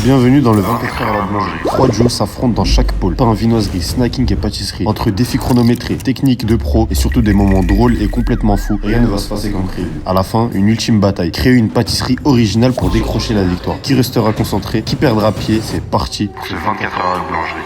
Bienvenue dans le 24 heures à la boulangerie. 3 duos s'affrontent dans chaque pôle. Pain, viennoiserie, snacking et pâtisserie. Entre défis chronométrés, techniques de pro et surtout des moments drôles et complètement fous, rien ne va se passer comme prévu. À la fin, une ultime bataille. Créer une pâtisserie originale pour décrocher la victoire. Qui restera concentré, qui perdra pied, c'est parti pour ce 24 heures à la boulangerie.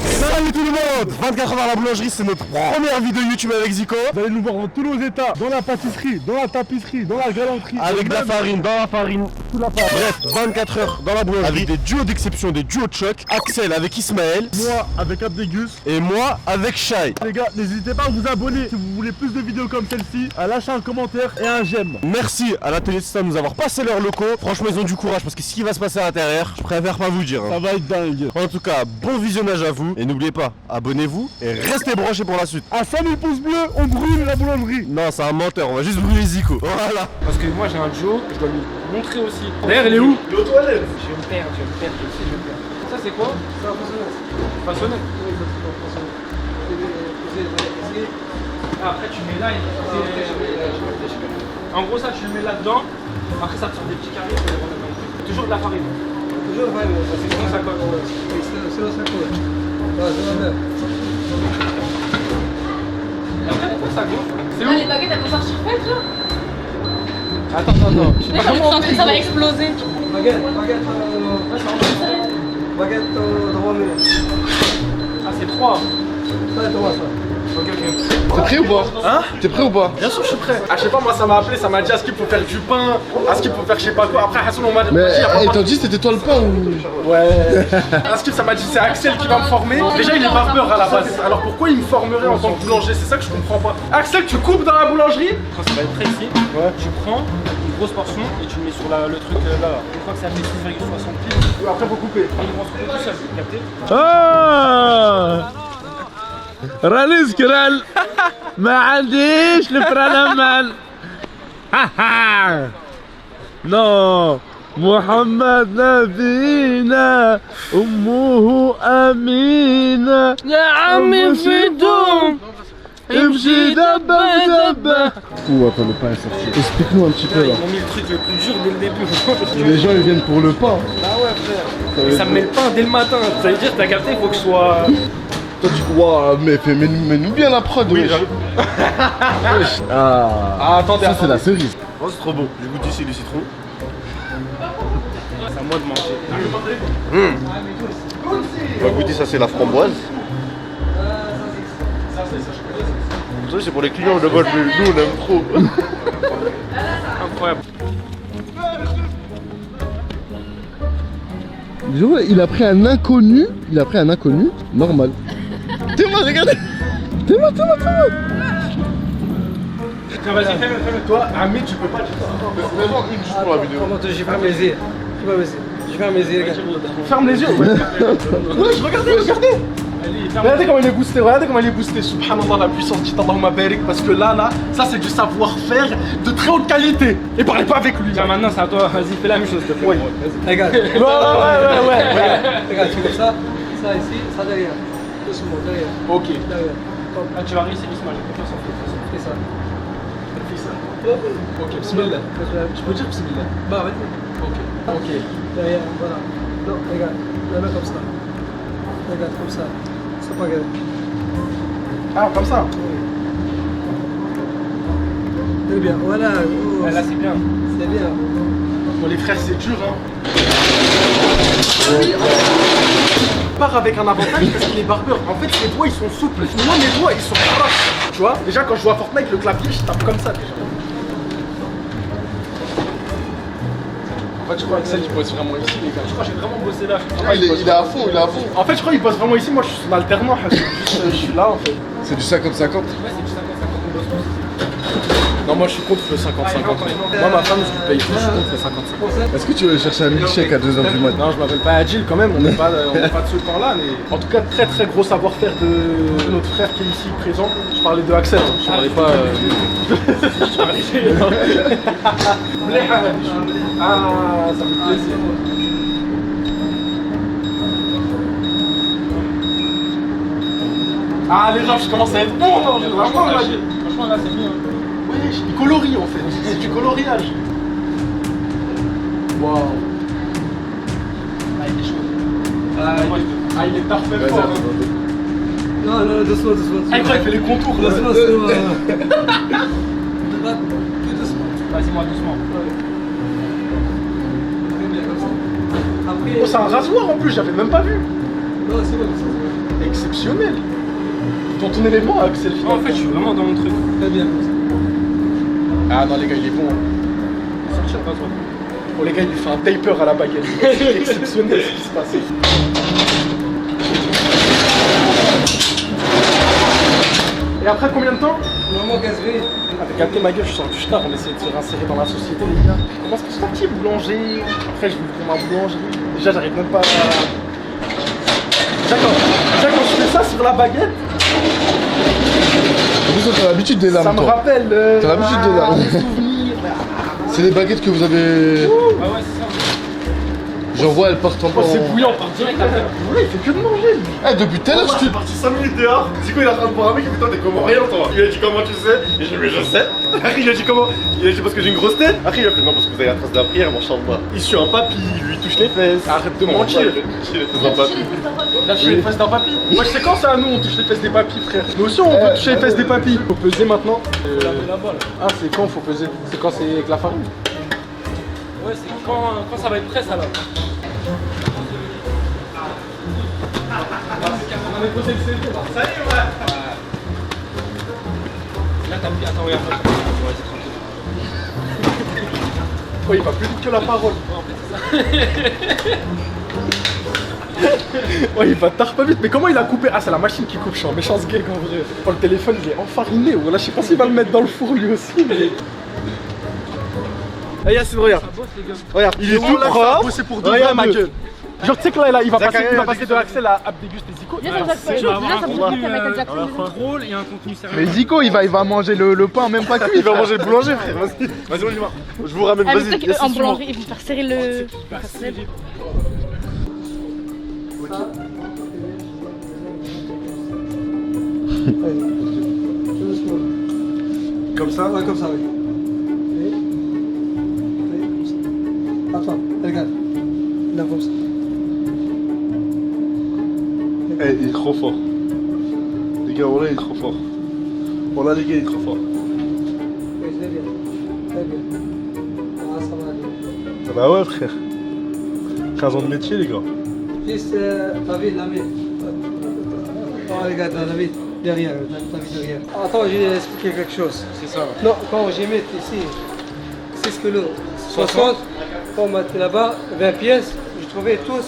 Salut tout le monde, 24 heures à la boulangerie, c'est notre première vidéo YouTube avec Zico. Vous allez nous voir dans tous nos états, dans la pâtisserie, dans la tapisserie, dans la galanterie. Avec de la farine, dans la farine, tout la farine. bref, 24 heures dans la boulangerie. Avec des duos d'exception, des duos de choc. Axel avec Ismaël. Moi avec Abdegus. Et moi avec Shai. Les gars, n'hésitez pas à vous abonner si vous voulez plus de vidéos comme celle-ci, à lâcher un commentaire et un j'aime. Merci à la Téléstat de nous avoir passé leurs locaux. Franchement, ils ont du courage parce que ce qui va se passer à l'intérieur, je préfère pas vous dire. Ça va être dingue. En tout cas, bon visionnage à vous. Et n'oubliez pas, abonnez-vous et restez branchés pour la suite. À 100 000 pouces bleus, on brûle la boulangerie. Non, c'est un menteur, on va juste brûler Zico. Voilà. Parce que moi j'ai un duo, je dois lui montrer aussi. D'ailleurs, il est où? Il est aux toilettes. Je vais me perdre, je sais, je vais me perdre. Ça c'est quoi? C'est un façonnette. Façonnette? Oui, exactement, façonnette. Ah, après tu mets là, en gros ça tu le mets là-dedans, après ça te sort des petits carrés, tu les remets dans le truc. Toujours de la farine. Toujours la farine, C'est comme ça colle. oui, c'est la colle. Voilà, c'est la même. Et après pourquoi ça gonfle? C'est Non, où? les baguettes elles vont sortir faites là. Attends, je sais Mais pas comment on fait. ça va exploser. Baguette, Ouais, 3 minutes. Ah c'est 3. Ça et 3 ça. Ok. T'es prêt ou pas? Hein? T'es prêt ou pas? Bien sûr je suis prêt. Ah je sais pas, moi ça m'a appelé, ça m'a dit à ce qu'il faut faire du pain, à ce qu'il faut faire je sais pas quoi. Après Hassan on m'a dit t'as dit c'était toi le pain ou? ouais. À ce qu'il ça m'a dit c'est Axel qui va me former. Déjà il est barbeur à la base. Alors pourquoi il me formerait en tant que boulanger? C'est ça que je comprends pas. Axel tu coupes dans la boulangerie? Quand ça va être précis, tu prends une grosse portion et tu le mets sur le truc là. Une fois que ça fait 6,60 pieds, après faut couper. Ils vont se couper tout seul, vous captez? Ah راليز كرال ما عنديش الفران مال نو محمد نبينا أمه أمينة يا عمي في دوم امشي دبة دبة. Où attends, le pain est sorti. Explique-nous un petit peu là. Ils m'ont mis le truc le plus dur dès le début. Les gens ils viennent pour le pain. Ah ouais frère. Et ça me met le pain dès le matin. Ça veut dire t'as capté, il faut que je sois. Toi tu crois, mais mets-nous bien la prod. Oui, wesh. j'arrive. Ah, Attendez, ça c'est la cerise. Oh, c'est trop beau. Je goûte ici le citron. C'est à moi de manger. On va goûter, ça c'est la framboise. Ça c'est pour les clients de bol, mais nous on aime trop. Incroyable. Je vois, il a pris un inconnu. Normal. T'es moi, regardez. T'es moi. Tiens, vas-y, fais-le. Toi, Ami, tu peux pas dire ça. Vraiment, une juste pour la vidéo. J'ai fermé les yeux. J'ai fermé les yeux, les gars. Ferme les yeux. Regardez. Regardez comment il est boosté, subhanallah, la puissance dit Allahumma barik, parce que là, ça c'est du savoir-faire de très haute qualité. Et parlez pas avec lui. Tiens, maintenant c'est à toi, vas-y, fais la même chose, s'il te plaît. Regarde. Ouais. Regarde, tu fais ça ici, ça derrière. Doucement, derrière. Ok. Derrière. Comme Ah, tu vas réussir, Ismaël, j'ai confiance en toi. fais ça. Fais ça. Ok, bismillah. Je peux dire bismillah. Bah, vas-y. Ok. Derrière, voilà. Non, regarde. La main comme ça. Regarde, comme ça. C'est pas grave. Ah, comme ça. Très bien, voilà. Oh, Ah, là c'est bien. c'est bien. Bon, les frères, c'est dur, hein. Part avec un avantage parce qu'il est barbeur. En fait, ses doigts ils sont souples. Moi, mes doigts ils sont proches. Tu vois, déjà quand je joue à Fortnite, le clavier, je tape comme ça déjà. En fait, je crois que Axel il bosse vraiment ici, les gars. Je crois que j'ai vraiment bossé là. Il est à fond, En fait, je crois qu'il bosse vraiment ici. Moi, je suis son alternant. Je suis là en fait. C'est du 50-50. Ouais, c'est du 50-50 on bosse tous. Non, moi je suis contre le 50-50. Moi, ma femme, je lui paye tout, je suis contre le 50-50. Est-ce que tu veux chercher un milkshake à 2h du matin? Non, je m'appelle pas Adil quand même, on n'est pas de ce temps-là, mais en tout cas, très gros savoir-faire de notre frère qui est ici présent. Je parlais de Axel, hein. Je parlais pas. Je parlais. Ah, ça fait plaisir. Ah, les rafs, je commence à être bon, non, franchement, là, c'est bien. Ouais, il colorie en fait, c'est du coloriage. Waouh. Ah, il est parfait fort. Hein. Non, non, doucement, doucement. Ah, il fait les contours là. Doucement, doucement. Tout doucement. Vas-y, moi, doucement. Très bien, comme ça. Après. Oh, c'est un rasoir en plus, j'avais même pas vu. Non, c'est bon, c'est bon. Exceptionnel. Dans ton élément, Axel. En fait, je suis vraiment dans mon truc. Très bien, comme ça. Ah non, les gars, il est bon. Hein. Sortir pas toi. Oh, les gars, il lui fait un taper à la baguette. C'est exceptionnel ce qui se passe. Et après combien de temps? Normalement, 15 minutes. Ah, t'as capté ma gueule, je sors du star, on essaie de se réinsérer dans la société, les gars. Comment est-ce que c'est parti, boulanger? Après, je vais ouvrir ma boulangerie. Déjà, j'arrive même pas à. Déjà, quand je fais ça sur la baguette, En plus, t'as l'habitude des lames, ça me toi. rappelle. T'as l'habitude de la- des souvenirs. C'est des baguettes que vous avez. Ah ouais, c'est ça. J'en vois, elles partent en Oh, c'est bouillant, par Direct après. Ouais, il fait que de manger, lui. Eh, depuis tout à l'heure, je te. parti 5 minutes dehors. Zico il est en train de boire un mec, il me dit toi t'es comment rien toi. Il a dit comment tu sais. Et j'ai dit mais je sais. Après il a dit comment. Il a dit parce que j'ai une grosse tête. Après il a fait non parce que vous avez la trace de la prière, mon chambre. Il suit un papy, il lui touche les fesses. Arrête de mentir. Il est un papy. Là, je suis les fesses d'un papy. Moi, je sais quand c'est à nous, on touche les fesses des papys, frère. Nous aussi, on peut toucher les fesses des papys. Faut peser maintenant. Ah, c'est quand faut peser? C'est quand c'est avec la farine? Ouais, c'est quand ça va être prêt, ça là. On avait posé le CD là. Salut, ouais. Là, t'as pris. Attends, regarde. Vas-y, tranquille. Oh, il va plus vite que la parole. Oh, il va tard pas vite. Mais comment il a coupé? Ah, c'est la machine qui coupe. Je suis un méchant gag en vrai. Oh, le téléphone, il est enfariné. Là, je sais pas s'il va le mettre dans le four lui aussi. Mais. Hey, Yacine, regarde. Regarde, il est tout propre. C'est pour de vrai, ma gueule. Genre, tu sais que là, il va passer de Axel à Abdéguste et Zico. Il va avoir un contenu drôle et un contenu sérieux. Mais Zico, il va manger le pain, même pas cuit. Il va manger le boulanger frère. Vas-y, vas-y on y va. Je vous ramène, Ah, mais vas-y. toi qui en boulangerie, ils vont faire serrer le. Comme ça? Ouais, comme ça, oui. Oui, comme ça. Attends, regarde. Là, comme ça. Eh, il est trop fort. Les gars, voilà, il est trop fort. Voilà, les gars, il est trop fort. Oui, je l'ai bien. Très bien. Ah, ça va aller. Ah bah ouais, frère. 15 ans de métier, les gars. Juste, t'as vu la main. Oh, regarde, la main. Derrière, t'as vu derrière. Attends, je vais expliquer quelque chose. C'est ça. Non, quand j'ai mis ici, 6 kilos, 60, quand on mettait là-bas, 20 pièces, je trouvais tous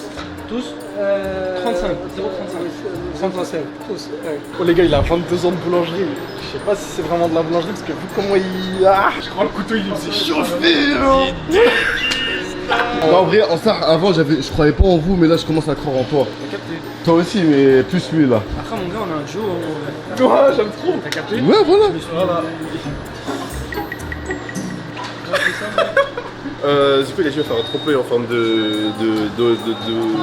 35, 0,35. 135, tous. Ouais. Oh, les gars, il a 22 ans de boulangerie. Je sais pas si c'est vraiment de la boulangerie parce que vu comment il. Ah, je crois le couteau, il me faisait chauffer. Non, en vrai, en ça, avant, je croyais pas en vous, mais là, je commence à croire en toi. Toi aussi, mais plus lui, là. Après, mon gars, on a un duo. Ouais, j'aime trop. T'as capté? Ouais, voilà. Voilà. Zico, il a dit de faire un trompe-l'œil en forme de.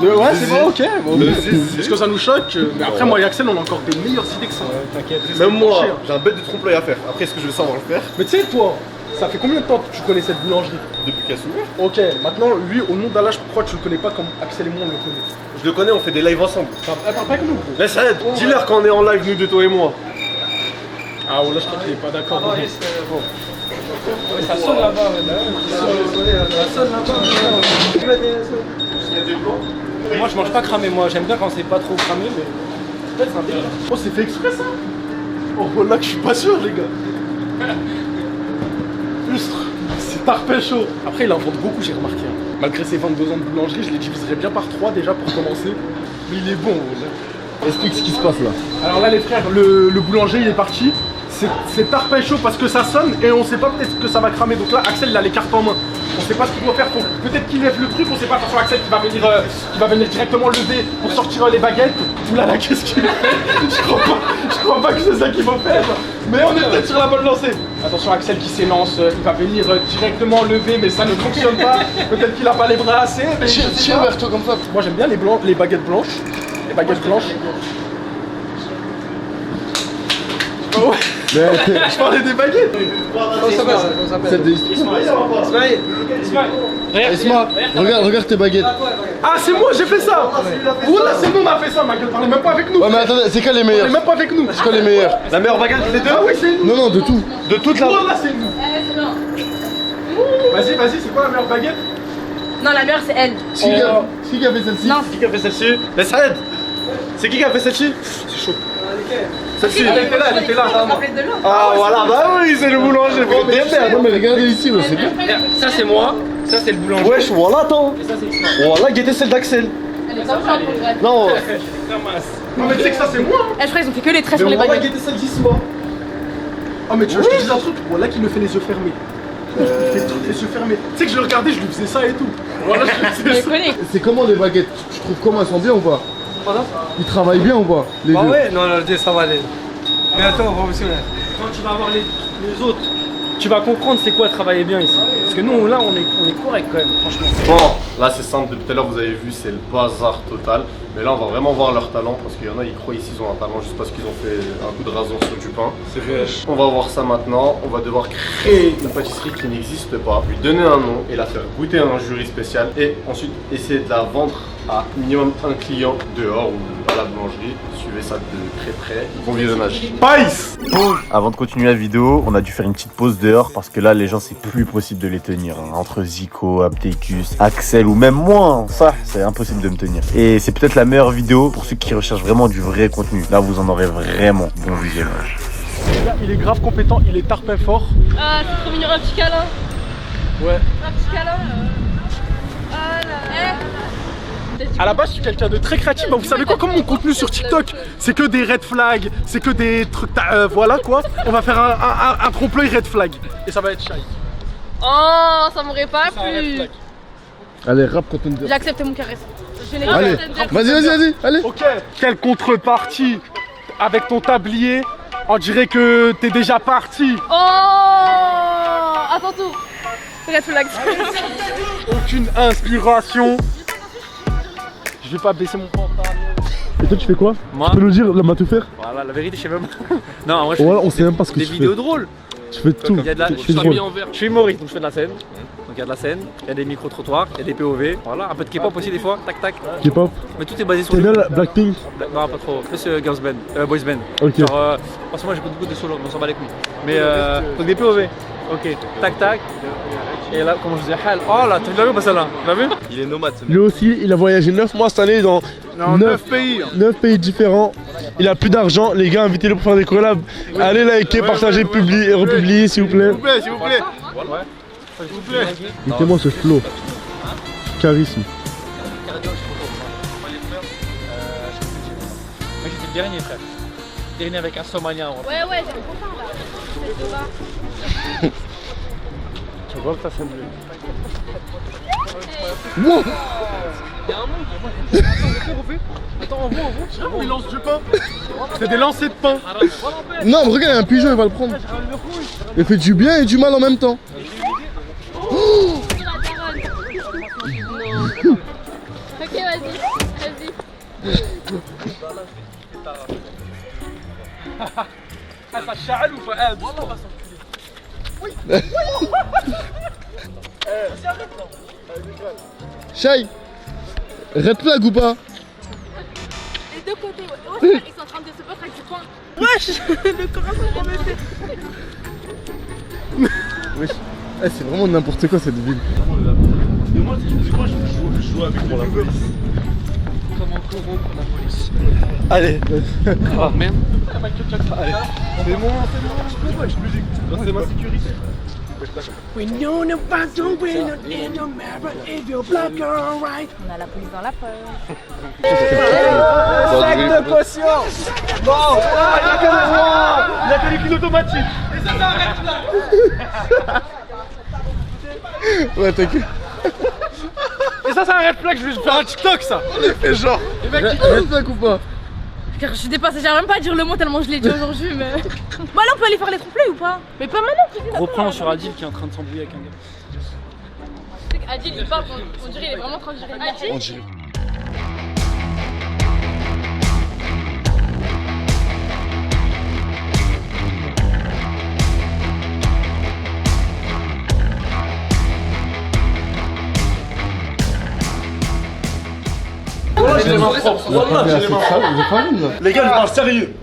Ouais, c'est bon, ok. Bon, Le mais- zizi. parce que ça nous choque. Mais après, moi et Axel, on a encore des meilleures idées que ça. T'inquiète. Même moi, j'ai un bête de trompe-l'œil à faire. Après, est-ce que je vais savoir le faire Mais tu sais, toi, ça fait combien de temps que tu connais cette boulangerie? depuis qu'elle s'ouvre? Ok, maintenant, lui, au nom d'Allah, je crois que tu le connais pas comme Axel et moi, on le connaît. Je le connais, on fait des lives ensemble. Elle parle pas avec nous, gros. Laisse arrête, dis-leur quand on est en live, nous deux, toi et moi. Ah, oh là, je crois qu'il est pas d'accord. Ah, juste, bon. Ça sonne là-bas. Ça sonne là-bas. Moi, je mange pas cramé. Moi, j'aime bien quand c'est pas trop cramé, mais peut-être c'est intéressant. Oh, c'est fait exprès ça? Oh là que je suis pas sûr, les gars. Lustre, c'est tarpé chaud. Après, il invente beaucoup, j'ai remarqué. Hein. Malgré ses 22 ans de boulangerie, je les diviserais bien par 3 déjà pour commencer. Mais il est bon. Là. Explique ce qui se passe là. Alors là, les frères, le boulanger, il est parti. C'est tarpé chaud parce que ça sonne et on sait pas peut-être que ça va cramer. Donc là, Axel, il a les cartes en main. On sait pas ce qu'il doit faire. Peut-être qu'il lève le truc, on sait pas. Attention, Axel qui va venir directement lever pour sortir les baguettes. Oulala, qu'est-ce qu'il fait? Je crois pas que c'est ça qu'il faut faire. Mais on est peut-être sur la bonne lancée. Attention, Axel qui s'élance. Il va venir directement lever, mais ça ne fonctionne pas. Peut-être qu'il a pas les bras assez. Mais je sais Tiens pas. vers toi comme ça. Moi, j'aime bien les baguettes blanches. Les baguettes blanches. Oh ouais. Je parlais des baguettes. Comment ça s'appelle Celle de Isma, regarde tes baguettes. Ah, c'est moi, j'ai fait ça. Voilà, c'est nous, on a fait ça, ma gueule. Parlez même pas avec nous. Ouais, mais attendez, c'est quoi les Parlez meilleurs? même pas avec nous. C'est quoi les meilleurs? La meilleure baguette, les deux. Ah oui, c'est nous. Non, de tout. De toute la. Voilà, c'est nous. Vas-y, c'est quoi la meilleure baguette? Non, la meilleure c'est elle. C'est qui a fait celle-ci? Non, C'est qui a fait celle-ci? Mais Saïd. C'est qui a fait celle-ci? C'est chaud. Celle-ci, elle était là, elle était là. Ah voilà, bah oui, c'est le boulanger. Non, mais regardez ici, c'est bien. Ça c'est moi, ça c'est le boulanger. Wesh, voilà, attends. Et ça c'est Isma. Voilà, guettez celle d'Axel. elle est pas en progrès. Non, Ramasse. non, mais tu sais que ça, c'est moi. Je crois qu'ils ont fait que les traits Mais sur les voilà, baguettes. guettez celle d'Isma. Ah, mais tu vois, je te dis un truc. Voilà qui me fait les yeux fermés. Il fait trop les yeux fermés. Tu sais que je le regardais, je lui faisais ça et tout. Voilà, je Je lui les faisais ça. connais. C'est comment les baguettes? Tu trouves comment elles sont bien ou pas? Pardon? Ils travaillent bien ou pas? Les Bah deux. ouais, non, ça va aller. Mais attends, professionnel. Quand tu vas voir les autres, tu vas comprendre c'est quoi travailler bien ici. Parce que nous là on est correct quand même, franchement. Bon, là c'est simple, depuis tout à l'heure vous avez vu, c'est le bazar total. Mais là on va vraiment voir leur talent parce qu'il y en a, ils croient ici ils ont un talent juste parce qu'ils ont fait un coup de rasoir sur du pain. C'est vrai. On va voir ça maintenant, on va devoir créer une pâtisserie qui n'existe pas, lui donner un nom et la faire goûter à un jury spécial et ensuite essayer de la vendre à minimum un client dehors ou à la boulangerie. Suivez ça de très près. Bon visionnage. Pice. Avant de continuer la vidéo, on a dû faire une petite pause dehors parce que là les gens c'est plus possible de les tenir. Entre Zico, Abdecus, Axel ou même moi, hein. Ça c'est impossible de me tenir. Et c'est peut-être la meilleure vidéo pour ceux qui recherchent vraiment du vrai contenu. Là vous en aurez vraiment. Bon visionnage. Il est grave compétent, il est tarpin fort. Ah, c'est trop mignon, un petit câlin. Ouais. Un petit câlin. Ah là là. À la base, je suis quelqu'un de très créatif. Bah, vous savez quoi, comme mon contenu sur TikTok, c'est que des red flags, c'est que des trucs. Voilà quoi. On va faire un trompe-l'œil red flag. Et ça va être shy. Oh, ça m'aurait pas plu. Allez, rap quand on J'ai accepté mon caresse. Je l'ai Allez, vas-y, allez. Ok. Quelle contrepartie avec ton tablier? On dirait que t'es déjà parti. Oh, à ton tour. Red flag. Aucune inspiration. Je vais pas baisser mon pantalon. Et toi, tu fais quoi? Moi, Tu peux nous dire la tout faire? voilà, la vérité je sais même pas. Non, moi je Ouais, on fais sait même pas ce que des tu vidéos fais. drôles. Tu fais tout. Il y a de la, Tu je, fais suis drôle. je suis humoriste, donc je fais de la scène. Donc il y a de la scène, il y a des micro-trottoirs, il y a des POV, voilà, un peu de K-pop aussi des fois, tac tac. K-pop. Mais tout est basé sur T'aimes bien le. la Blackpink? Non, pas trop, plus girls band, boys band. Ok. Genre, parce que moi j'écoute beaucoup de solos, mais on s'en bat les couilles. Mais donc des POV, ok, tac tac. Et là, comment je disais, oh là, tu l'as vu ou pas celle-là? Tu l'as vu? Lui aussi, il a voyagé 9 mois cette année dans 9 pays. 9 pays différents. Il a plus d'argent. Les gars, invitez-le pour faire des collabs. Allez liker, partager, publier et republier s'il vous plaît. S'il vous plaît. S'il vous plaît. Mettez-moi ce flow. Charisme. Moi j'étais le dernier frère. Dernier avec un Somalien. Ouais, ouais, j'ai un copain là. Tu vois que ça fait mieux. Wow. Attends, on voit. Il lance du pain. C'est des lancers de pain. Non, mais regarde, il y a un pigeon, il va le prendre. Il fait du bien et du mal en même temps. Oh. Ok, vas-y. Ah, ça chale ou pas? Shai, red flag ou pas? Les deux côtés, ouais. Ouais, ils sont en train de se battre avec du coin. Wesh, le corps s'en remettait. Wesh, c'est vraiment n'importe quoi cette ville. Moi, je joue avec mon police. Comment corrompre la police? Allez. Oh merde. Allez. C'est mon musique. C'est ma sécurité. On a la police dans la peur. Sac de potion. Bon, il y a que les clés automatiques. Et ça s'arrête là. Ouais, t'inquiète. Et ça, c'est un red flag, je vais faire un TikTok ça. On est fait genre. Les mecs qui... Red flag ou pas? Car je suis dépassée, j'arrive même pas à dire le mot tellement je l'ai dit aujourd'hui, mais... Bon, là, on peut aller faire les trompe-l'œil ou pas? Mais pas maintenant, Gros plan sur Adil qui est en train de s'embrouiller avec un gars. Adil, il parle, on dirait il est vraiment en train de gérer une machine. j'ai les mains propres. Wallah, j'ai les mains propres. Les gars, je parle sérieux.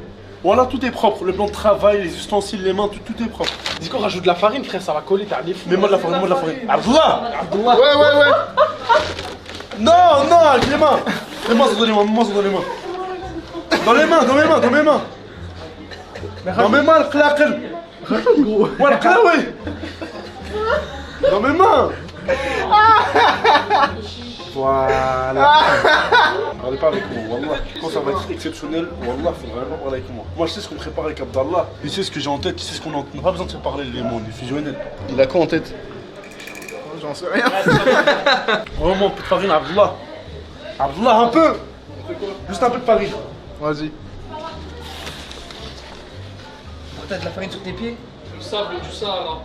Voilà, tout est propre. Le plan de travail, les ustensiles, les mains, tout est propre. Dis qu'on rajoute de la farine, frère, ça va coller. T'as des fous. Mets-moi de la farine, mets-moi de la farine. Abdullah. Ouais. Non, avec les mains. Les mains sont dans les mains, dans les mains. Dans mes mains. Dans mes mains, le claquel. Ouais, le claquel. Dans mes mains. Voilà. Parlez pas avec moi, Wallah. Quand ça va être exceptionnel, Wallah, faut vraiment parler avec moi. Moi, je sais ce qu'on prépare avec Abdallah. Il sait ce que j'ai en tête, il sait ce qu'on a. On n'a pas besoin de se parler les mots, on est fusionnels. Il a quoi en tête? J'en sais rien. Vraiment, un peu de farine, Abdallah. Abdallah, un peu. Juste un peu de farine. Vas-y. T'as de la farine sur tes pieds? Du sable, du Sahara.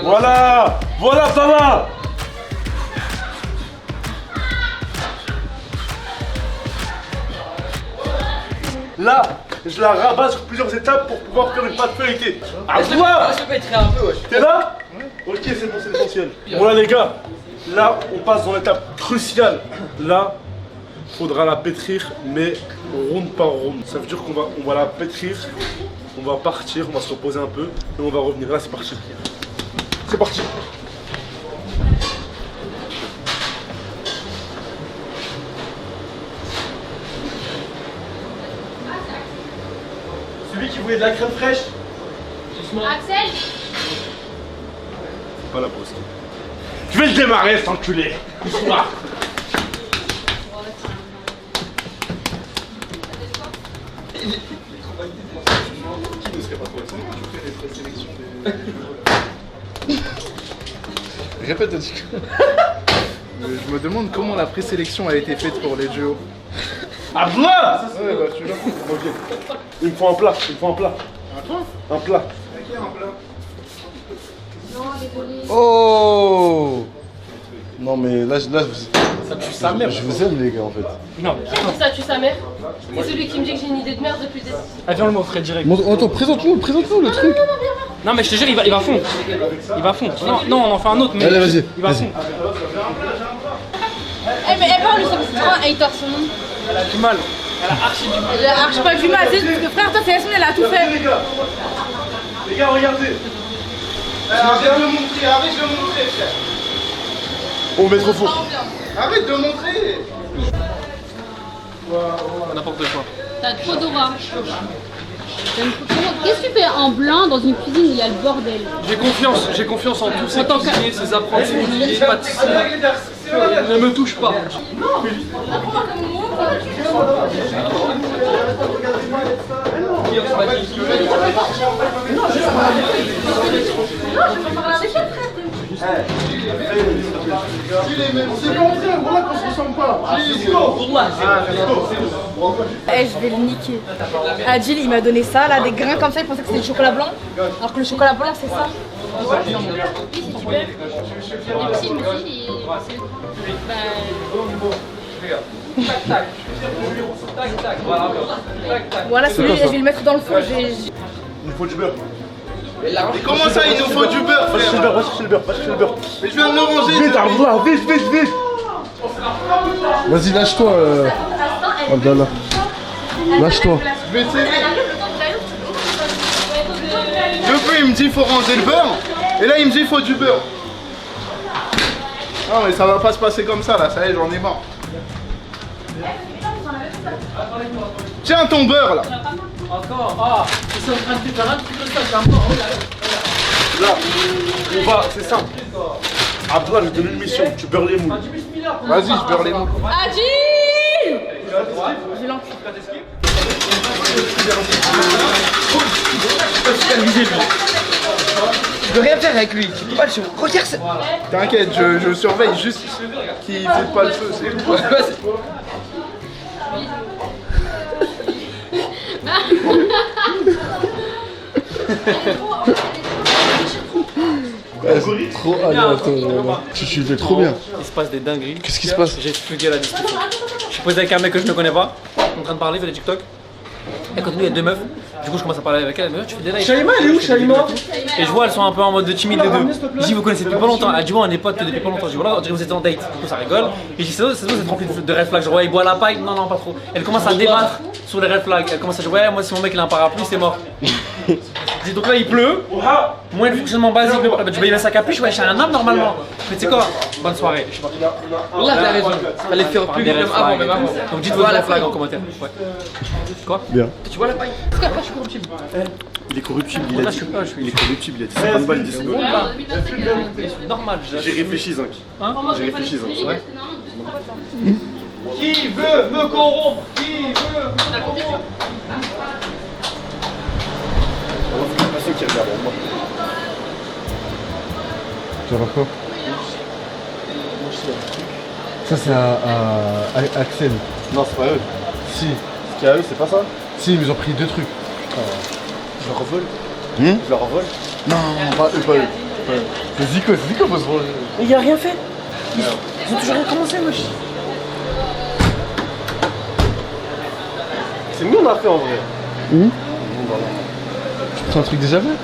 Voilà, Abdallah. Là, je la rabats sur plusieurs étapes pour pouvoir faire une pâte feuilletée. Abdallah, t'es là? Ok, c'est bon, c'est l'essentiel. Voilà les gars, là on passe dans l'étape cruciale. Là, faudra la pétrir, mais ronde par ronde. Ça veut dire qu'on va la pétrir, on va partir, on va se reposer un peu, et on va revenir. Là, c'est parti. C'est parti. Celui qui voulait de la crème fraîche. Axel. C'est pas la pause. Je vais le démarrer, cet enculé. Pousse-moi. Répète, dis. Je me demande comment la présélection a été faite pour les duos. Abdallah. Ouais, bah tu vois. Ok. Il me faut un plat, Un quoi? Un plat. Oh! Non mais là Ça tue sa mère. je vous aime les gars en fait. Non. Ça tue sa mère. C'est celui qui me dit que j'ai une idée de merde depuis des... Ah, viens, on le m'offrait direct. Attends, présente-nous le truc. Non, mais je te jure, il va fondre. Il va fondre. Non, on en fait un autre, mais. Allez, vas-y, Il va vas-y. fondre. Eh mais elle parle, c'est trop un hater son nom. Elle a du mal. Elle a archi pas du mal, c'est parce que frère, toi c'est Yasmine, elle a tout fait. Les gars, regardez. Arrête de le montrer, arrête de le montrer, frère. On met trop fort. Arrête de montrer. N'importe quoi. T'as trop d'aura. Qu'est-ce que tu fais en blanc dans une cuisine où il y a le bordel? J'ai confiance en tous ces cuisiniers, ces apprentis, ces pâtissiers. Ne me touche pas. Eh, je vais le niquer. Adil, il m'a donné ça, là, des grains comme ça, il pensait que c'était du chocolat blanc. Alors que le chocolat blanc, c'est ça. Et puis je me suis dit, Voilà, celui-là, je vais le mettre dans le four. Il nous faut du beurre. Comment ça, il nous faut du beurre, Va chercher le frère? beurre, va chercher le beurre, va chercher le beurre. Mais je viens de le ranger. Vite, Abdallah, vite. Vas-y, lâche-toi, Abdallah. Lâche-toi. Je vais essayer. Depuis, il me dit il faut ranger le beurre. Et là, il me dit il faut du beurre. Non, mais ça va pas se passer comme ça, là. Ça y est, j'en ai marre. Tiens ton beurre, là. Encore. Ah, c'est en train de faire un truc comme ça, c'est encore. Là, on va, c'est simple. Abdallah, je te donne une mission, tu beurres les moules. Vas-y, je beurre les moules. Adil! Je l'encule. Je peux rien faire avec lui, tu peux pas le show. Regarde ça. T'inquiète, je surveille juste qu'il foute pas le feu, c'est tout. Trop aléatoire. Tu fais trop bien. Il se passe des dingueries. Qu'est-ce qui se passe? J'ai expliqué la discussion. Je suis posé avec un mec que je ne connais pas, en train de parler, il fait des TikTok. Et quand nous, il y a deux meufs. Du coup, je commence à parler avec elle. Elle me dit, tu fais des lives. Shaima, elle est où, Shaima? Et je vois, elles sont un peu en mode timide les deux. Je dis, vous connaissez depuis pas longtemps. Elle dit, ouais, on est potes depuis pas longtemps. Je dis, voilà, on dirait que vous êtes en date. Du coup, ça rigole. Et je dis, c'est vous êtes rempli de red flags. Genre, ouais, il boit la paille. Non, non, pas trop. Elle commence à débattre sur les red flags. Elle commence à dire, ouais, moi, si mon mec il a un parapluie, c'est mort. Je dis, donc là, il pleut. Moyen de fonctionnement basique. Tu vas y mettre sa capuche. Ouais, je suis un homme normalement. Mais tu sais quoi? Bonne soirée. Je suis parti là. Là, t'as raison. Fallait faire plus vite, même avant, même avant. Donc, dites vos red flags en commentaire. Ouais. Quoi? Bien. Tu vois la paille? Parce qu'après, je suis corruptible. Il est corruptible, il a dit. Il est corruptible, il a dit 50 balles, 10 secondes. C'est normal. J'ai réfléchi, Zinc. Hein? J'ai réfléchi, Zinc. Ouais. Qui veut me corrompre? Qui veut me corrompre? Personne qui regarde moi. Tu vas voir quoi? Ça c'est à Axel. Non, c'est pas eux. Si. Ce qu'il y a eux, c'est pas ça? Si, ils ont pris 2 trucs. Je leur revole. Je leur revole. Non, pas eux. C'est Zico faut se venger. Mais il a rien fait. Ils ont toujours recommencé, wesh. C'est nous on a fait en vrai. C'est un truc déjà fait.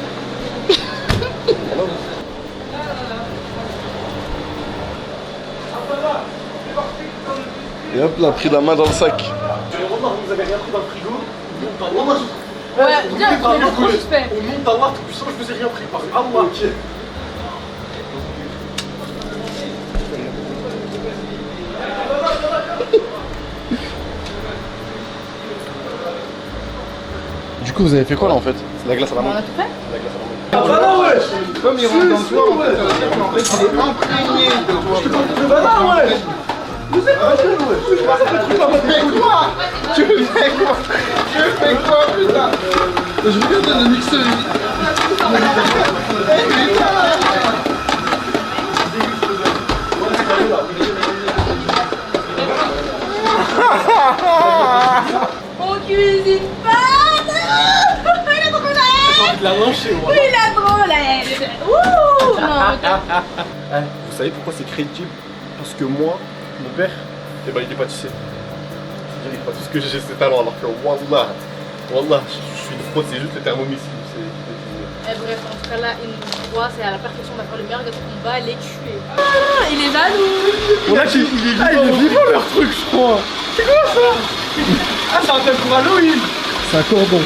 Et hop, là, pris la main dans le sac. Vous avez rien pris dans le frigo? Ouais, bien, trop suspect. Au nom d'Allah tout puissant, je vous ai rien pris par Allah. Du coup, vous avez fait quoi là en fait? C'est la glace à la On main. a tout fait? La glace à la main. Comme il rentre dans toi, en fait, ça veut dire qu'en fait, il est imprégné de toi. Tu fais quoi, putain? Je regarde le mixeur. On cuisine pas. Il a trop la haine. La lâcher, moi. Il a trop la haine. Ouh. Non, Vous savez pourquoi c'est crédible? Parce que moi, mon père, eh ben, il est pâtissier. C'est-à-dire, il pas tout ce que j'ai ce talent, alors que Wallah, je suis une fraude, c'est juste le thermomix. bref, en tout cas là, une fois, c'est à la perfection d'avoir le meilleur gâteau qu'on va les tuer. Ah, il est jaloux. On a qu'il est vivant leur truc, je crois. C'est quoi ça? Ah, c'est un thème pour Halloween. C'est un cordon.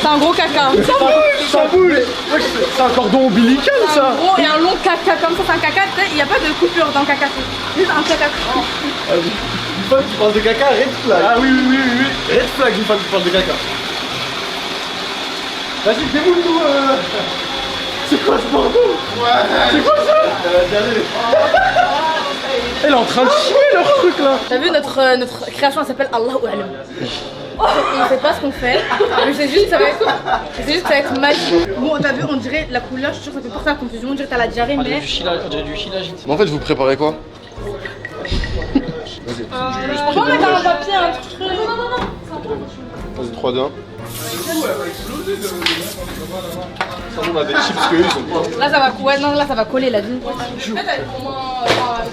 C'est un gros caca. Ça boule. C'est un cordon ombilical C'est ça. un gros et un long caca comme ça, c'est un caca, il n'y a pas de coupure dans le caca. C'est juste un caca. Une fois que tu parles de caca, red flag. Ah oui. Red flag une fois que tu parles de caca. Vas-y, déboule-nous. C'est quoi ce bordel? C'est quoi ça? Elle est en train de chier leur truc là. T'as vu, notre création, elle s'appelle Allahu A'lam. On sait pas ce qu'on fait, mais c'est juste que ça va être magique. Bon, t'as vu, on dirait la couleur, je suis sûre que ça peut porter à la confusion, on dirait que t'as la diarrhée, mais... On dirait du shilajit. Mais en fait, vous préparez quoi? Bon, mais t'as un papier, un truc. Non. Vas-y, 3, 2, 1. On a des chips que eux ils ont pas. Là, ça va couler, non, là, ça va coller, la vie.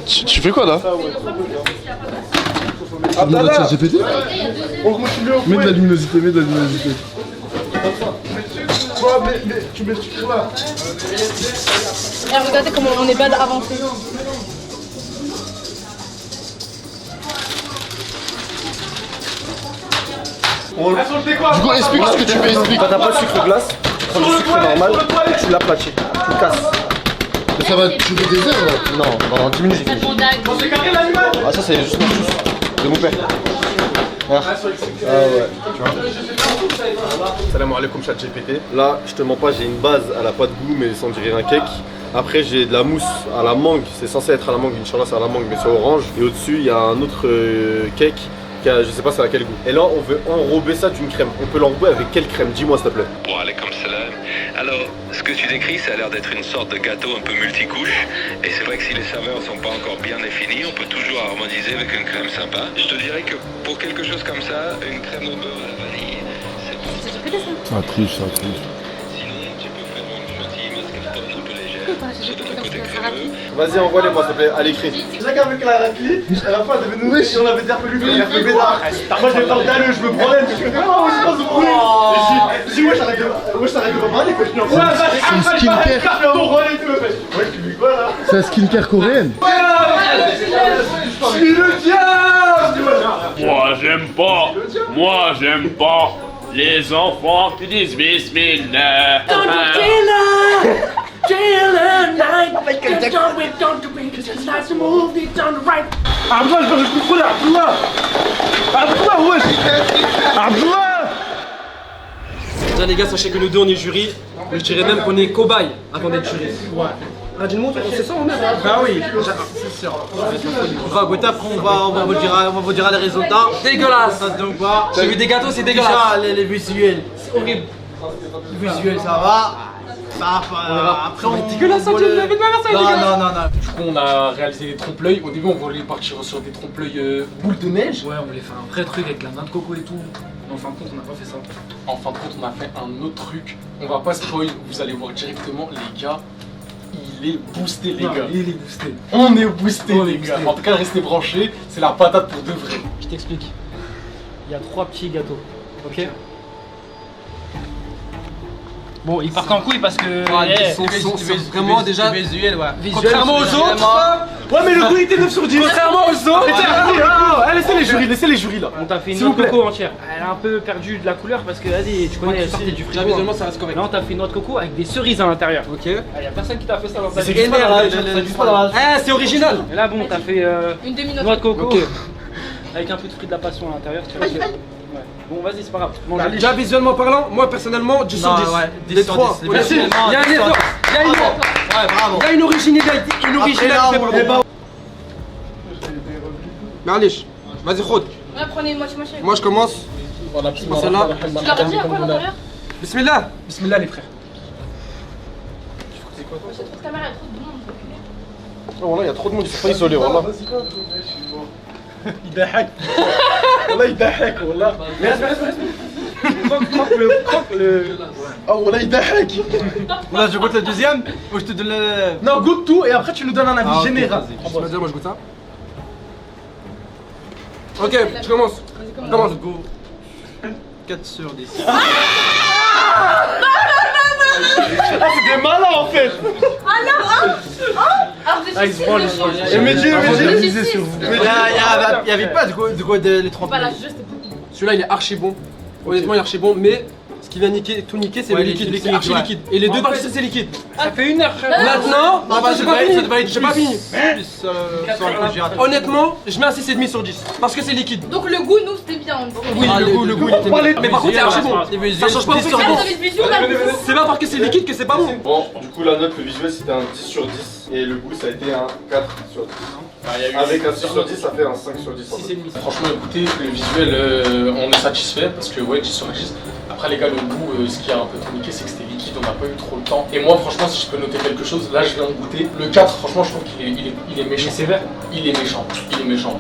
Tu fais quoi là? Abdallah, GPT? on continue au Mets de la fouet. luminosité, mets de la luminosité. Toi, mais tu mets ce truc là. Et regardez comment on est bad avancé. Du coup, explique ce que tu fais, explique. Quand t'as pas de sucre glace, tu prends du sucre normal, tu l'aplatis, tu le casses. Mais ça va tuer des heures là. Non, dans 10 minutes j'ai fini. C'est carré l'animal. Ah ça c'est juste ma sauce de mon père. Ah ouais, tu vois. Salam alaikum chat GPT. Là, je te mens pas, j'ai une base, elle a pas de goût mais sans dirait un cake. Après j'ai de la mousse à la mangue, c'est censé être à la mangue, Inch'Allah c'est à la mangue mais c'est orange. Et au-dessus il y a un autre cake qui a, je sais pas c'est à quel goût. Et là on veut enrober ça d'une crème. On peut l'enrober avec quelle crème? Dis-moi s'il te plaît. Bon, allez, comme salam. Alors, ce que tu décris, ça a l'air d'être une sorte de gâteau un peu multicouche. Et c'est vrai que si les saveurs sont pas encore bien définies, on peut toujours harmoniser avec une crème sympa. Je te dirais que pour quelque chose comme ça, une crème au beurre à la vanille, c'est pas... Ça triche. Sinon, tu peux faire une gentille mascarpone un peu légère, sur un côté crémeux. Vas-y, envoie-les-moi, s'il te plaît, à l'écrit. C'est ça qu'avec la raclée, à la fin, elle devait nous dire si on avait interpellé lui, il a fait bédard. Moi, j'ai parlé d'alleux, je me promène, je fais oh, je sais pas ce bruit. Et je dis, wesh, arrête de reparler, quoi. Je suis en skincare. Ouais, tu fais quoi là? C'est la skincare coréenne. Je suis le diable. Moi j'aime pas les enfants qui disent bismillah. Abdullah, je peux plus là, Abdullah, wesh. Abdullah. Déjà les gars, sachez que nous deux on est jury, mais je dirais même qu'on est cobaye avant d'être jury. Ouais. Ah, dis-moi, c'est ça on est. Bah oui, c'est sûr. On va goûter après, on vous dira les résultats. Dégueulasse. Donc voilà. J'ai vu des gâteaux, c'est dégueulasse. Déjà les visuels, c'est horrible. Les visuels, ça va. Après on est dégueulasse, ça Non. Du coup, on a réalisé les trompe-l'œil. Au début, on voulait partir sur des trompe-l'œil boules de neige. Ouais, on voulait faire un vrai truc avec la noix de coco et tout. Mais en fin de compte, on n'a pas fait ça. En fin de compte, on a fait un autre truc. On va pas spoil, vous allez voir directement, les gars. Il est boosté, les gars. Il est boosté. On est boosté, les gars. En tout cas, restez branchés. C'est la patate pour de vrai. Je t'explique. Il y a 3 petits gâteaux. Ok. Bon, ils partent en couille parce que. Vraiment déjà. Visuel, ouais. Contrairement aux autres. Ouais, mais le goût était 9 sur 10. Contrairement aux autres. Laissez les jurys là. On t'a fait une noix de coco entière. Elle a un peu perdu de la couleur parce que, vas-y, tu connais, elle sortait du frigo. Visuellement, ça reste correct. Non, t'as fait une noix de coco avec des cerises à l'intérieur. Ok. Y'a personne qui t'a fait ça dans ta vie. C'est original. Et là, bon, t'as fait une demi-noix noix de coco. Avec un peu de fruit de la passion à l'intérieur. Ouais. Bon, vas-y, c'est pas grave. Bon, déjà, visuellement parlant, moi personnellement, 10 sur 10. Ouais, 10 sur 10. Merci. Il y a un effort. Il y a une originalité. Marlich, vas-y, Khod. Ouais, prenez une moitié. Moi, je commence. Voilà, Tu l'as redit à quoi à l'intérieur? Bismillah. Bismillah, les frères. Je trouve que ta mère a trop de monde. Oh, voilà, il y a trop de monde, ils sont pas isolés, voilà. يضحك والله يضحك والله croque le oh والله يضحك. Là je goûte le deuxième ou je te donne le... Non, goûte tout et après tu nous donnes un avis général. Moi je goûte ça. Ok, je commence. Commence. 4 sur 10. Ah, c'est des malins en fait. Ah non. Ah, ils se branlent. Et Mehdi, il y avait pas de quoi les tromper. Voilà, juste beaucoup. Celui-là il est archi bon. Honnêtement il est archi bon, mais ce qui vient tout niquer c'est le liquide. C'est archi liquide. Et les deux parties c'est liquide. Ça fait 1 heure. Maintenant, j'ai pas fini. Honnêtement, je mets un 6,5 sur 10 parce que c'est liquide. Donc le goût, nous c'était bien. Oui, le goût il était bien. Mais par contre c'est archi bon. Ça change pas au fait. C'est pas parce que c'est liquide que c'est pas bon. Bon, du coup, la note, le visuel c'était un 10 sur 10 et le goût ça a été un 4 sur 10. Avec un 6 sur 10, ça fait un 5 sur 10. Franchement, écoutez, le visuel, on est satisfait parce que, ouais, 10 sur 10. Après, les gars, le goût, ce qui a un peu tout niqué, c'est que c'était liquide, on n'a pas eu trop le temps. Et moi, franchement, si je peux noter quelque chose, là, je viens de goûter. Le 4, franchement, je trouve qu'il est méchant. C'est sévère. Il est méchant.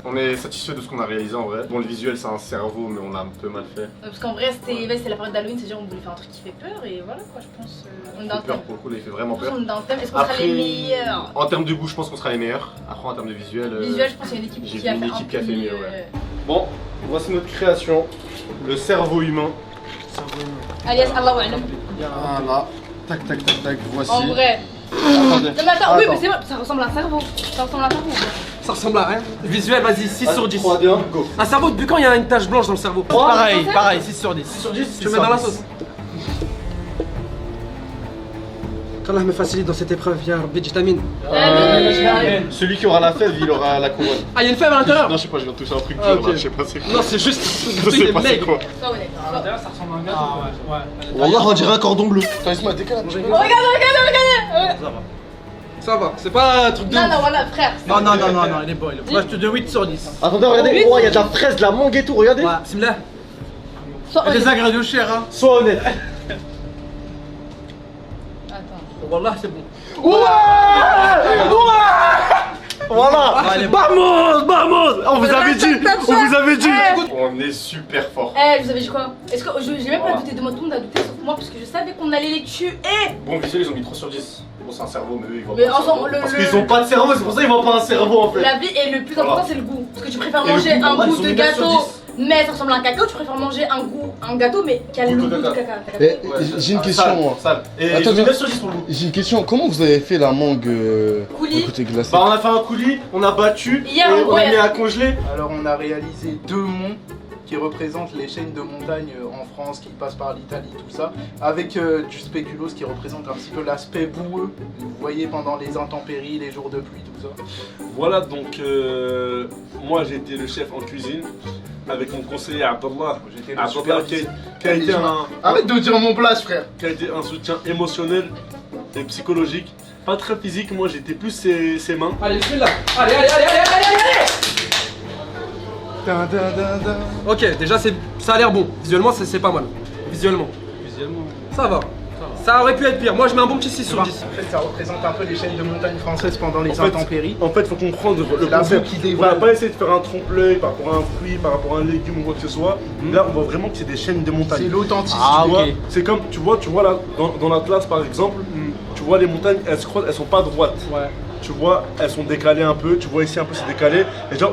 On est satisfait de ce qu'on a réalisé en vrai. Bon, le visuel, c'est un cerveau, mais on l'a un peu mal fait. Parce qu'en vrai, c'était la période d'Halloween, c'est-à-dire on voulait faire un truc qui fait peur et voilà quoi, je pense. On est dans le thème. Pour le coup, là, il fait vraiment peur. On est dans le thème. Est-ce qu'on sera les meilleurs? En termes de goût, je pense qu'on sera les meilleurs. Après, en termes de visuel. Visuel, je pense qu'il y a une équipe qui a fait mieux. Ouais. Bon, voici notre création. Le cerveau humain. Alias Allahu A'lam. Voilà. Tac, voici. En vrai. Non mais attends, oui mais c'est vrai, ça ressemble à un cerveau. Ça ressemble à un cerveau. Ça ressemble à rien. Visuel, vas-y, 6 sur 10. 3, 2, 1, go. Un cerveau, depuis quand il y a une tache blanche dans le cerveau? Pareil, 6 sur 10. 6 sur 10, tu le mets dans la sauce. Qu'Allah me facilite dans cette épreuve, ya Rabbi, je t'amine. Celui qui aura la fève, il aura la couronne. Ah, il y a une fève à l'intérieur? Non, je sais pas, je viens de toucher un truc dur là, je sais pas c'est quoi. Non, c'est juste. Je sais pas c'est quoi. À l'intérieur, ça ressemble à un gâteau. Ah ouais. Wallah, on dirait un cordon bleu. Attends, laisse-moi décaler. Regarde. Ça va, c'est pas un truc de. Non, voilà, frère. Non, il est bon. Moi, je te donne 8 sur 10. Attendez, regardez, oh, il y a de la fraise, de la mangue et tout, regardez. Ouais, bismillah. Des ingrédients chers, hein. Sois honnête. Attends. Wallah, c'est bon. Voilà. Vamos. On vous avait dit. On est super fort. Je vous avais dit quoi? Est-ce que j'ai même pas douté de moi, tout le monde a douté sauf moi parce que je savais qu'on allait les tuer. Bon, visuel, ils ont mis 3 sur 10. penser un cerveau, mais eux ils voient Mais pas un cerveau. ensemble, Parce qu'ils ont pas de cerveau, c'est pour ça qu'ils voient pas un cerveau en fait. La vie et le plus Voilà. important c'est le goût. Parce que tu préfères Et le manger goût, un ils goût ont de mis 9 sur gâteau, 10. mais ça ressemble à un cacao, tu préfères manger un gâteau mais qui a le goût de caca. T'as capté? J'ai une question, moi. Et Attends, ils ont mis 9 sur 10 pour le goût. J'ai une question. Comment vous avez fait la mangue Coulis. côté glacé? Bah on a fait un coulis, on a battu, Hier, et en on gros, a il y mis a- à congeler. Alors on a réalisé 2 monts qui représentent les chaînes de montagnes en France, qui passent par l'Italie, tout ça, avec du spéculoos qui représente un petit peu l'aspect boueux, vous voyez pendant les intempéries, les jours de pluie, tout ça. Voilà, donc moi j'ai été le chef en cuisine avec mon conseiller Abdallah. J'étais le Abdallah superviseur. qui a été Arrête de dire mon place, frère. qui a été un soutien émotionnel et psychologique. Pas très physique, moi j'étais plus ses mains. Allez, celui-là. Allez. Ok, déjà ça a l'air bon. Visuellement, c'est pas mal. Visuellement. Ça va. Ça aurait pu être pire. Moi, je mets un bon petit 6 sur 10. En fait, ça représente un peu les chaînes de montagnes françaises pendant les En fait, intempéries. En fait, faut comprendre le La concept. boue qui On dévoile. va pas essayer de faire un trompe-l'œil par rapport à un fruit, par rapport à un légume ou quoi que ce soit. Là, on voit vraiment que c'est des chaînes de montagnes. C'est l'authenticité. Tu vois, c'est comme, tu vois là, dans l'Atlas par exemple, tu vois les montagnes, elles sont pas droites. Ouais. Tu vois, elles sont décalées un peu, tu vois ici un peu c'est décalé.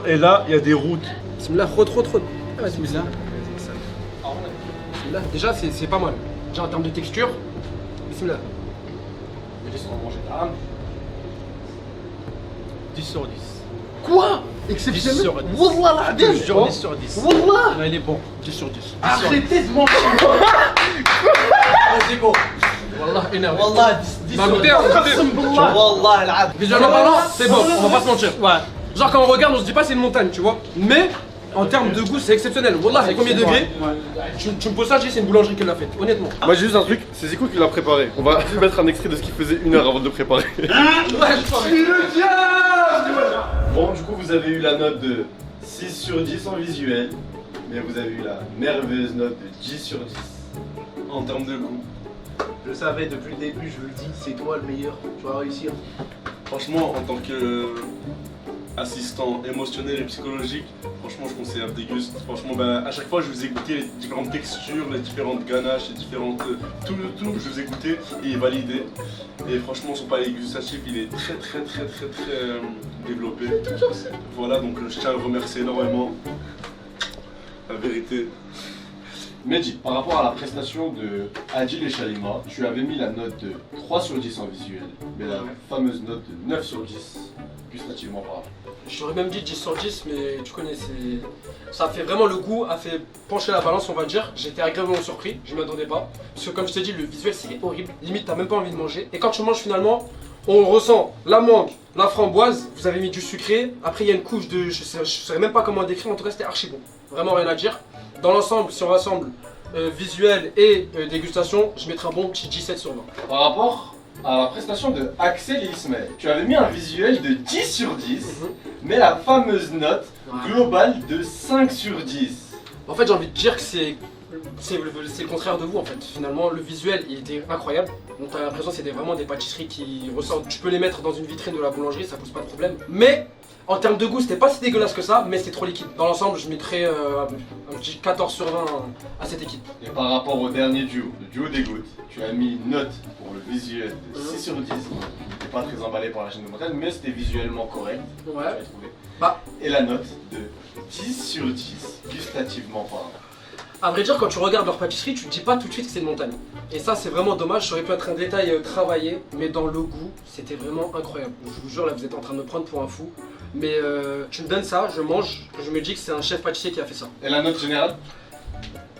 Et là, il y a des routes. Bismillah, trop. Ah ouais, bismillah. Bismillah. Déjà, c'est pas mal. Déjà, en termes de texture, bismillah. 10 sur 10. Quoi 10 Exceptionnel. sur 10. Wallah la Je jure 10 sur 10. Wallah. Ouais, il est bon, 10 sur 10. Arrêtez de mentir. Vas-y, go. Wallah, énervé. Wallah, 10 Bah, sur 10. goûtez, Wallah, العظيم. Visuellement parlant, c'est bon, on va pas se mentir. Ouais. Genre, quand on regarde, on se dit pas c'est une montagne, tu vois. Mais, en termes de goût, c'est exceptionnel. Wallah, c'est combien de degrés? Tu me poses ça, je dis c'est une boulangerie qui l'a faite, honnêtement. Moi j'ai juste un truc, c'est Zico qui l'a préparé. On va mettre un extrait de ce qu'il faisait 1 heure avant de le préparer. Bon, du coup, vous avez eu la note de 6 sur 10 en visuel, mais vous avez eu la merveilleuse note de 10 sur 10 en termes de goût. Je savais depuis le début, je le dis, c'est toi le meilleur, tu vas réussir. Franchement, en tant que assistant émotionnel et psychologique, franchement, je conseille Abdéguste. Franchement, à chaque fois, je vous ai goûté les différentes textures, les différentes ganaches, les différentes. Tout, je vous ai goûté et il est validé. Et franchement, son palais gustatif, il est très développé. Voilà, donc je tiens à le remercier énormément. La vérité. Mehdi, par rapport à la prestation de Adil et Shalima, tu avais mis la note de 3 sur 10 en visuel, mais la fameuse note de 9 sur 10, gustativement parlant. J'aurais même dit 10 sur 10, mais tu connais, ça fait vraiment le goût, a fait pencher la balance, on va dire. J'étais agréablement surpris, je m'attendais pas. Parce que comme je t'ai dit, le visuel c'est horrible, limite t'as même pas envie de manger. Et quand tu manges finalement, on ressent la mangue, la framboise, vous avez mis du sucré, après il y a une couche de, je sais même pas comment décrire, en tout cas c'était archi bon. Vraiment rien à dire. Dans l'ensemble, si on rassemble visuel et dégustation, je mettrai un bon petit 17 sur 20. Par rapport à la prestation de Axel et Ismaël, tu avais mis un visuel de 10 sur 10, mais la fameuse note globale de 5 sur 10. En fait, j'ai envie de dire que c'est le contraire de vous en fait. Finalement, le visuel il était incroyable. Donc t'as l'impression que c'était vraiment des pâtisseries qui ressortent. Tu peux les mettre dans une vitrine de la boulangerie, ça pose pas de problème. Mais en termes de goût, c'était pas si dégueulasse que ça, mais c'était trop liquide. Dans l'ensemble, je mettrais un petit 14 sur 20 à cette équipe. Et par rapport au dernier duo, le duo des gouttes, tu as mis une note pour le visuel de 6 sur 10. T'es pas très emballé par la chaîne de montagne, mais c'était visuellement correct. Ouais. Tu as trouvé. Bah. Et la note de 10 sur 10, gustativement parlant. À vrai dire, quand tu regardes leur pâtisserie, tu te dis pas tout de suite que c'est une montagne. Et ça, c'est vraiment dommage. Ça aurait pu être un détail travaillé, mais dans le goût, c'était vraiment incroyable. Je vous jure, là, vous êtes en train de me prendre pour un fou. Mais tu me donnes ça, je mange, je me dis que c'est un chef pâtissier qui a fait ça. Et la note générale?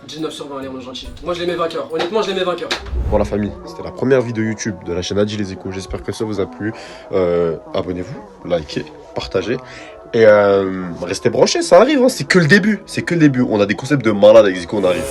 19 sur 20, allez, on est gentil. Moi, je les mets vainqueurs. Honnêtement, je les mets vainqueurs. Bon la famille, c'était la première vidéo YouTube de la chaîne Adil les Échos. J'espère que ça vous a plu. Abonnez-vous, likez, partagez. Et restez branchés, ça arrive, hein. C'est que le début. On a des concepts de malade avec Zico, on arrive.